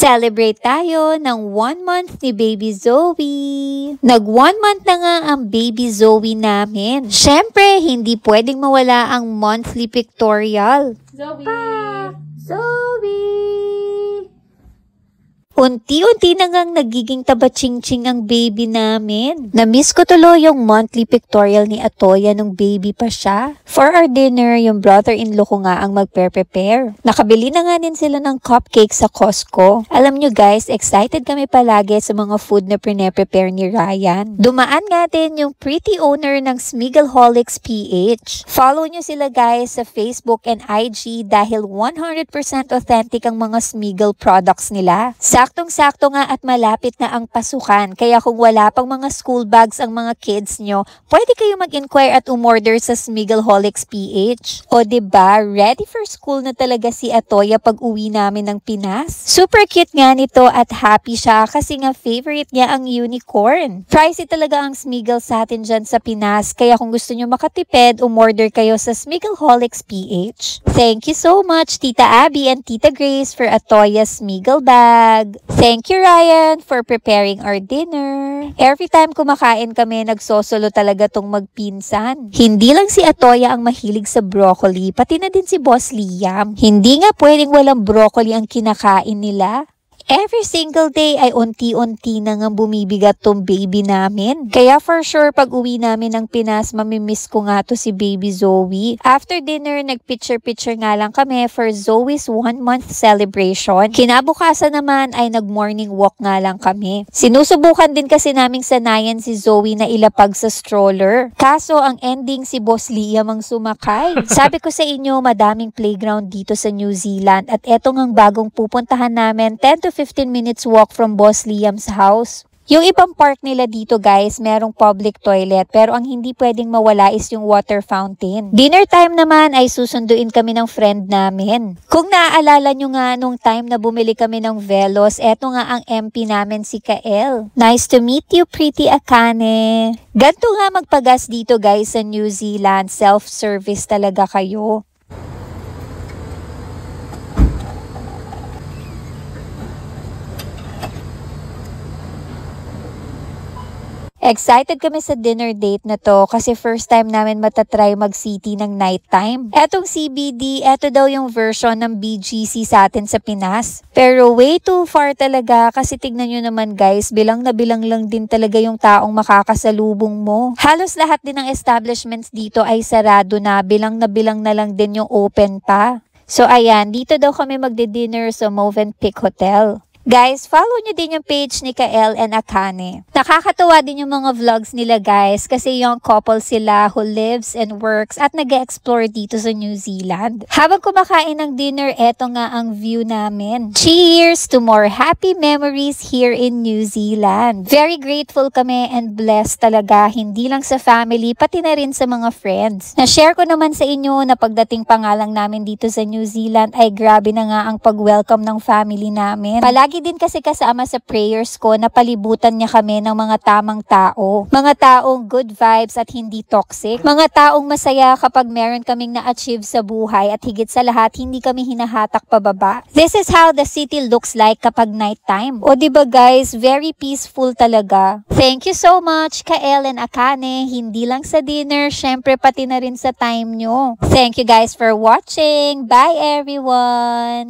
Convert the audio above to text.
Celebrate tayo ng 1 month ni Baby Zoe. Nag 1 month na nga ang Baby Zoe namin. Syempre, hindi pwedeng mawala ang monthly pictorial. Zoe! Zoe! Unti-unti na ngang nagiging taba-ching-ching ang baby namin. Na-miss ko tuloy yung monthly pictorial ni Atoya nung baby pa siya. For our dinner, yung brother-in-law ko nga ang mag-prepare. Nakabili na nga din sila ng cupcake sa Costco. Alam nyo guys, excited kami palagi sa mga food na prepare ni Ryan. Dumaan nga din yung pretty owner ng Smigelholics PH. Follow nyo sila guys sa Facebook and IG dahil 100% authentic ang mga Smigel products nila. Saktong-sakto nga at malapit na ang pasukan, kaya kung wala pang mga school bags ang mga kids nyo, pwede kayo mag-inquire at umorder sa Smigelholics PH. O diba, ready for school na talaga si Atoya pag uwi namin ng Pinas? Super cute nga nito at happy siya kasi nga favorite niya ang unicorn. Pricey talaga ang Smigel sa atin dyan sa Pinas, kaya kung gusto nyo makatipid, umorder kayo sa Smigelholics PH. Thank you so much Tita Abby and Tita Grace for Atoya's Smigel bag. Thank you, Ryan, for preparing our dinner. Every time kumakain kami, nagsosolo talaga tong magpinsan. Hindi lang si Atoya ang mahilig sa broccoli, pati na din si Boss Liam. Hindi nga pwedeng walang broccoli ang kinakain nila. Every single day ay unti-unti na nga bumibigat tong baby namin. Kaya for sure, pag uwi namin ng Pinas, mamimiss ko nga to si Baby Zoe. After dinner, nag-picture-picture nga lang kami for Zoe's 1 month celebration. Kinabukasan naman ay nag-morning walk nga lang kami. Sinusubukan din kasi naming sanayan si Zoe na ilapag sa stroller. Kaso, ang ending si Boss Liam ang sumakay. Sabi ko sa inyo, madaming playground dito sa New Zealand at eto ngang bagong pupuntahan namin, 10 to 15 minutes walk from Boss Liam's house. Yung ibang park nila dito guys, merong public toilet pero ang hindi pwedeng mawala is yung water fountain. Dinner time naman ay susunduin kami ng friend namin. Kung naaalala nyo nga nung time na bumili kami ng Velos, eto nga ang MP namin si Kael. Nice to meet you, pretty Akane. Ganto nga magpagas dito guys sa New Zealand, self-service talaga kayo. Excited kami sa dinner date na to kasi first time namin matatry mag-city ng nighttime. Etong CBD, eto daw yung version ng BGC sa atin sa Pinas. Pero way too far talaga kasi tignan nyo naman guys, bilang na bilang lang din talaga yung taong makakasalubong mo. Halos lahat din ng establishments dito ay sarado na bilang na lang din yung open pa. So ayan, dito daw kami magde-dinner sa Movenpick Hotel. Guys, follow nyo din yung page ni Kael and Akane. Nakakatuwa din yung mga vlogs nila guys kasi young couple sila who lives and works at nag-explore dito sa New Zealand. Habang kumakain ng dinner, eto nga ang view namin. Cheers to more happy memories here in New Zealand. Very grateful kami and blessed talaga, hindi lang sa family, pati na rin sa mga friends. Na-share ko naman sa inyo na pagdating pa nga lang namin dito sa New Zealand ay grabe na nga ang pag-welcome ng family namin. Palagi din kasi kasama sa prayers ko na palibutan niya kami ng mga tamang tao. Mga taong good vibes at hindi toxic. Mga taong masaya kapag meron kaming na-achieve sa buhay at higit sa lahat, hindi kami hinahatak pababa. This is how the city looks like kapag nighttime. O diba guys, very peaceful talaga. Thank you so much, Kael and Akane. Hindi lang sa dinner, syempre pati na rin sa time nyo. Thank you guys for watching. Bye everyone!